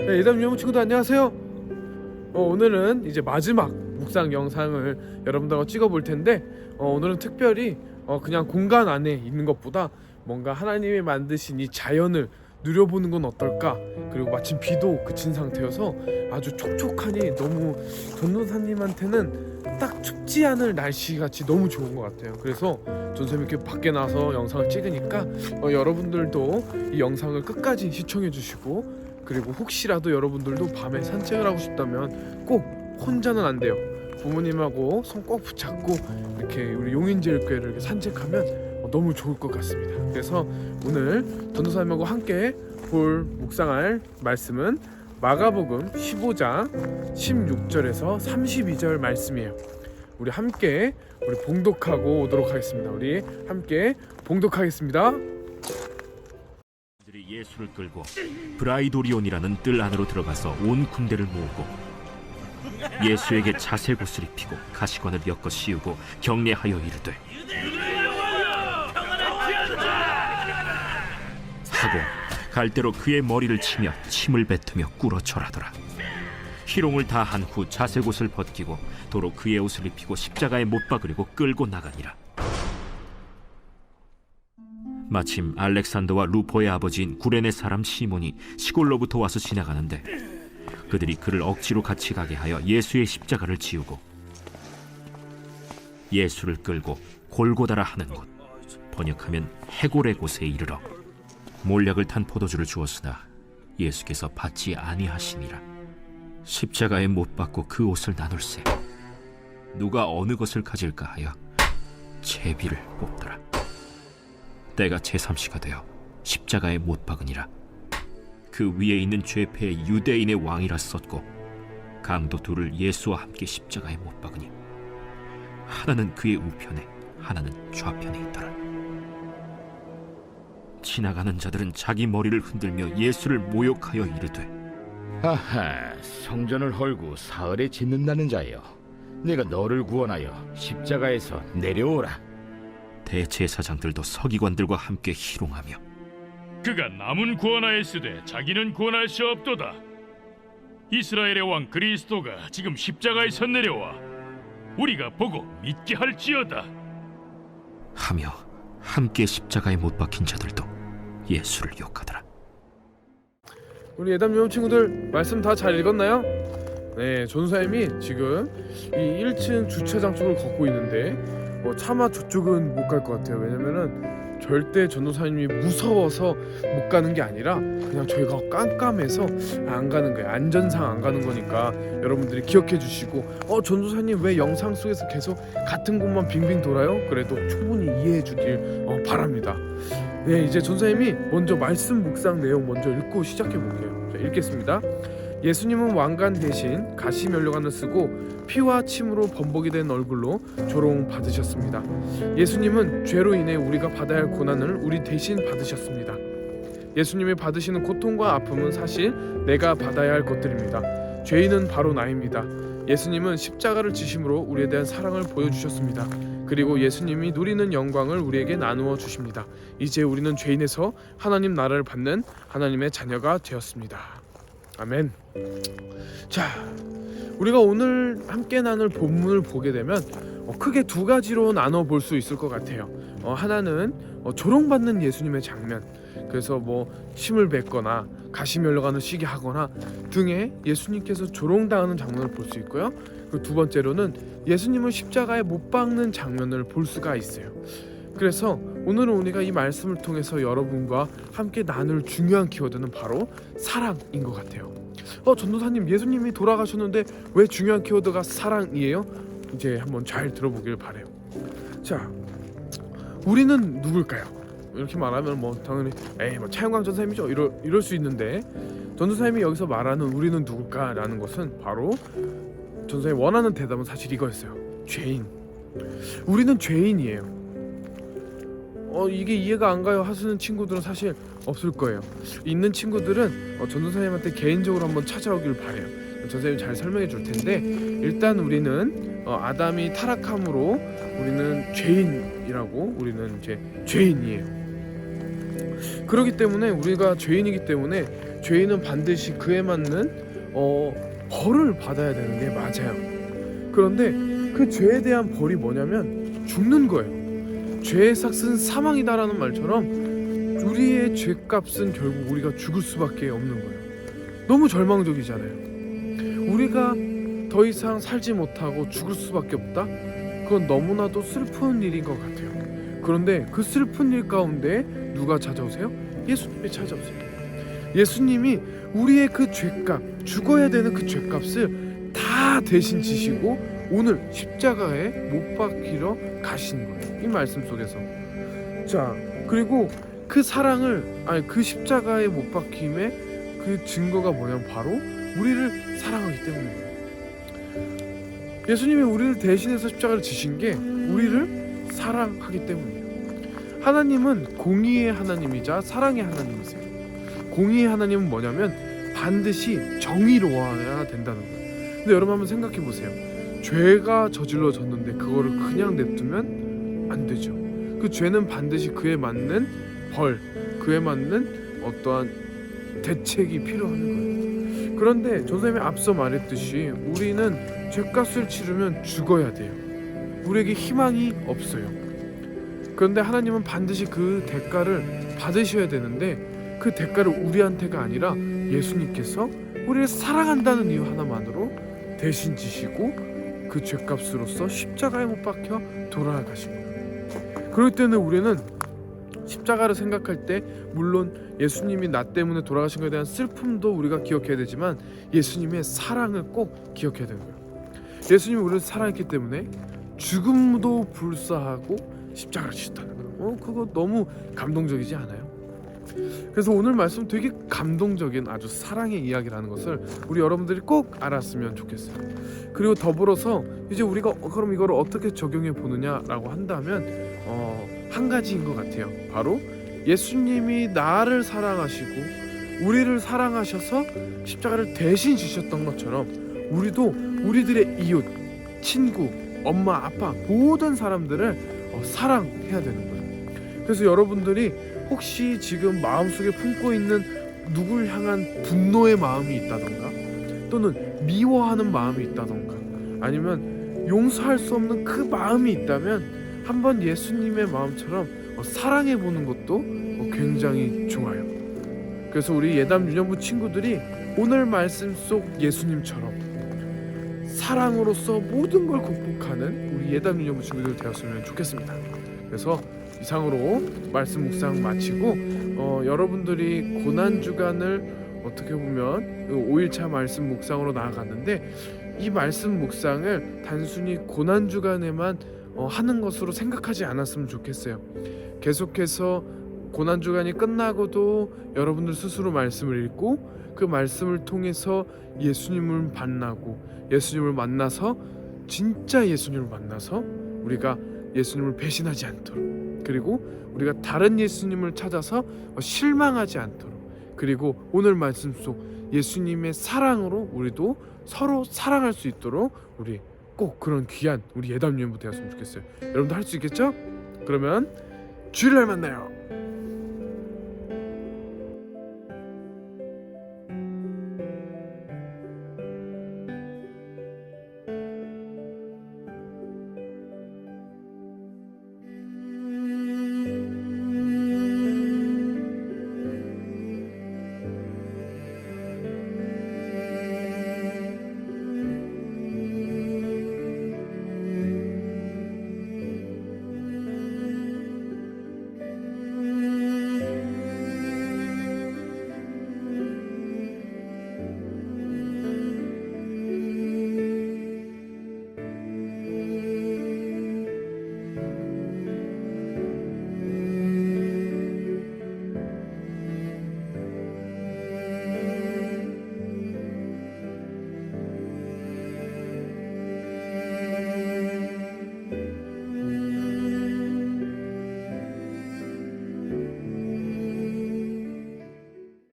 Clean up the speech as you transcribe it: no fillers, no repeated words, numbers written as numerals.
네, 예담 유형 친구들 안녕하세요. 오늘은 이제 마지막 묵상 영상을 여러분들과 찍어 볼 텐데 오늘은 특별히 그냥 공간 안에 있는 것보다 뭔가 하나님이 만드신 이 자연을 누려보는 건 어떨까. 그리고 마침 비도 그친 상태여서 아주 촉촉하니 너무 전도사님한테는 딱 춥지 않을 날씨같이 너무 좋은 것 같아요. 그래서 전도사님 이렇게 밖에 나서 영상을 찍으니까 여러분들도 이 영상을 끝까지 시청해 주시고, 그리고 혹시라도 여러분들도 밤에 산책을 하고 싶다면 꼭 혼자는 안 돼요. 부모님하고 손 꼭 붙잡고 이렇게 우리 용인제일교회를 이렇게 산책하면 너무 좋을 것 같습니다. 그래서 오늘 전도사님하고 함께 볼 묵상할 말씀은 마가복음 15장 16절에서 32절 말씀이에요. 우리 함께 봉독하고 오도록 하겠습니다. 우리 함께 봉독하겠습니다. 들이 예수를 끌고 브라이도리온이라는 뜰 안으로 들어가서 온 군대를 모으고 예수에게 자색옷을 입히고 가시관을 엮어 씌우고 경례하여 이르되 하고 갈대로 그의 머리를 치며 침을 뱉으며 꿇어 절하더라. 희롱을 다 한 후 자색옷을 벗기고 도로 그의 옷을 입히고 십자가에 못 박으려고 끌고 나가니라. 마침 알렉산더와 루포의 아버지인 구레네 사람 시몬이 시골로부터 와서 지나가는데 그들이 그를 억지로 같이 가게 하여 예수의 십자가를 지우고 예수를 끌고 골고다라 하는 곳, 번역하면 해골의 곳에 이르러 몰약을 탄 포도주를 주었으나 예수께서 받지 아니하시니라. 십자가에 못 박고 그 옷을 나눌세 누가 어느 것을 가질까 하여 제비를 뽑더라. 때가 제3시가 되어 십자가에 못 박으니라. 그 위에 있는 죄패의 유대인의 왕이라 썼고 강도 둘을 예수와 함께 십자가에 못 박으니 하나는 그의 우편에 하나는 좌편에 있더라. 지나가는 자들은 자기 머리를 흔들며 예수를 모욕하여 이르되 하하, 성전을 헐고 사흘에 짓는다는 자여, 내가 너를 구원하여 십자가에서 내려오라. 대제사장들도 서기관들과 함께 희롱하며 그가 남은 구원하였으되 자기는 구원할 수 없도다. 이스라엘의 왕 그리스도가 지금 십자가에서 내려와 우리가 보고 믿게 할지어다 하며 함께 십자가에 못 박힌 자들도 예수를 욕하더라. 우리 예담 유형 친구들 말씀 다 잘 읽었나요? 네, 전도사님이 지금 이 1층 주차장 쪽을 걷고 있는데 차마 저쪽은 못 갈 것 같아요. 왜냐면은 절대 전도사님이 무서워서 못 가는 게 아니라 그냥 저희가 깜깜해서 안 가는 거예요. 안전상 안 가는 거니까 여러분들이 기억해 주시고 전도사님 왜 영상 속에서 계속 같은 곳만 빙빙 돌아요? 그래도 충분히 이해해 주길 바랍니다. 네, 이제 전도사님이 먼저 말씀 묵상 내용 먼저 읽고 시작해 볼게요. 자, 읽겠습니다. 예수님은 왕관 대신 가시 면류관을 쓰고 피와 침으로 범벅이 된 얼굴로 조롱 받으셨습니다. 예수님은 죄로 인해 우리가 받아야 할 고난을 우리 대신 받으셨습니다. 예수님이 받으시는 고통과 아픔은 사실 내가 받아야 할 것들입니다. 죄인은 바로 나입니다. 예수님은 십자가를 지심으로 우리에 대한 사랑을 보여주셨습니다. 그리고 예수님이 누리는 영광을 우리에게 나누어 주십니다. 이제 우리는 죄인에서 하나님 나라를 받는 하나님의 자녀가 되었습니다. 아멘. 자, 우리가 오늘 함께 나눌 본문을 보게 되면 크게 두 가지로 나눠 볼 수 있을 것 같아요. 하나는 조롱받는 예수님의 장면, 그래서 침을 뱉거나 가시면류관을 쉬게 하거나 등에 예수님께서 조롱당하는 장면을 볼 수 있고요. 그 두 번째로는 예수님을 십자가에 못 박는 장면을 볼 수가 있어요. 그래서 오늘은 우리가 이 말씀을 통해서 여러분과 함께 나눌 중요한 키워드는 바로 사랑인 것 같아요. 전도사님, 예수님이 돌아가셨는데 왜 중요한 키워드가 사랑이에요? 이제 한번 잘 들어보길 바래요. 자, 우리는 누굴까요? 이렇게 말하면 당연히 차영광 전도사님이죠 이럴 수 있는데, 전도사님이 여기서 말하는 우리는 누굴까라는 것은 바로 전도사님이 원하는 대답은 사실 이거였어요. 죄인. 우리는 죄인이에요. 이게 이해가 안 가요 하시는 친구들은 사실 없을 거예요. 있는 친구들은 전도사님한테 개인적으로 한번 찾아오길 바래요. 전도사님이 잘 설명해 줄 텐데, 일단 우리는 아담이 타락함으로 우리는 죄인이라고, 우리는 이제 죄인이에요. 그렇기 때문에 우리가 죄인이기 때문에 죄인은 반드시 그에 맞는 벌을 받아야 되는 게 맞아요. 그런데 그 죄에 대한 벌이 뭐냐면 죽는 거예요. 죄의 삭은 사망이다라는 말처럼 우리의 죄값은 결국 우리가 죽을 수밖에 없는 거예요. 너무 절망적이잖아요. 우리가 더 이상 살지 못하고 죽을 수밖에 없다? 그건 너무나도 슬픈 일인 것 같아요. 그런데 그 슬픈 일 가운데 누가 찾아오세요? 예수님이 찾아오세요. 예수님이 우리의 그 죄값, 죽어야 되는 그 죄값을 다 대신 지시고 오늘 십자가에 못 박히러 가신 거예요. 이 말씀 속에서. 자, 그리고 그 사랑을, 그 십자가에 못 박힘의 그 증거가 뭐냐면 바로 우리를 사랑하기 때문이에요. 예수님이 우리를 대신해서 십자가를 지신 게 우리를 사랑하기 때문이에요. 하나님은 공의의 하나님이자 사랑의 하나님이세요. 공의의 하나님은 뭐냐면 반드시 정의로워야 된다는 거예요. 근데 여러분 한번 생각해 보세요. 죄가 저질러졌는데 그거를 그냥 냅두면 안 되죠. 그 죄는 반드시 그에 맞는 벌, 그에 맞는 어떠한 대책이 필요한 거예요. 그런데 전사님이 앞서 말했듯이 우리는 죄값을 치르면 죽어야 돼요. 우리에게 희망이 없어요. 그런데 하나님은 반드시 그 대가를 받으셔야 되는데 그 대가를 우리한테가 아니라 예수님께서 우리를 사랑한다는 이유 하나만으로 대신 지시고 그 죄값으로서 십자가에 못 박혀 돌아가신 거예요. 그럴 때는 우리는 십자가를 생각할 때 물론 예수님이 나 때문에 돌아가신 것에 대한 슬픔도 우리가 기억해야 되지만 예수님의 사랑을 꼭 기억해야 되는 거예요. 예수님이 우리를 사랑했기 때문에 죽음도 불사하고 십자가를 지셨다는 거예요. 그거 너무 감동적이지 않아요? 그래서 오늘 말씀 되게 감동적인 아주 사랑의 이야기라는 것을 우리 여러분들이 꼭 알았으면 좋겠어요. 그리고 더불어서 이제 우리가 그럼 이걸 어떻게 적용해 보느냐라고 한다면 한 가지인 것 같아요. 바로 예수님이 나를 사랑하시고 우리를 사랑하셔서 십자가를 대신 지셨던 것처럼 우리도 우리들의 이웃, 친구, 엄마, 아빠 모든 사람들을 사랑해야 되는 거예요. 그래서 여러분들이 혹시 지금 마음속에 품고 있는 누굴 향한 분노의 마음이 있다던가 또는 미워하는 마음이 있다던가 아니면 용서할 수 없는 그 마음이 있다면 한번 예수님의 마음처럼 사랑해 보는 것도 굉장히 좋아요. 그래서 우리 예담 유년부 친구들이 오늘 말씀 속 예수님처럼 사랑으로서 모든 걸 극복하는 우리 예담 유년부 친구들 되었으면 좋겠습니다. 그래서 이상으로 말씀 묵상 마치고 여러분들이 고난주간을 어떻게 보면 5일차 말씀 묵상으로 나아갔는데 이 말씀 묵상을 단순히 고난주간에만 하는 것으로 생각하지 않았으면 좋겠어요. 계속해서 고난주간이 끝나고도 여러분들 스스로 말씀을 읽고 그 말씀을 통해서 예수님을 만나고 예수님을 만나서 진짜 예수님을 만나서 우리가 예수님을 배신하지 않도록 그리고 우리가 다른 예수님을 찾아서 실망하지 않도록 그리고 오늘 말씀 속 예수님의 사랑으로 우리도 서로 사랑할 수 있도록 우리 꼭 그런 귀한 우리 예담 유년부 되었으면 좋겠어요. 여러분도 할 수 있겠죠? 그러면 주일날 만나요.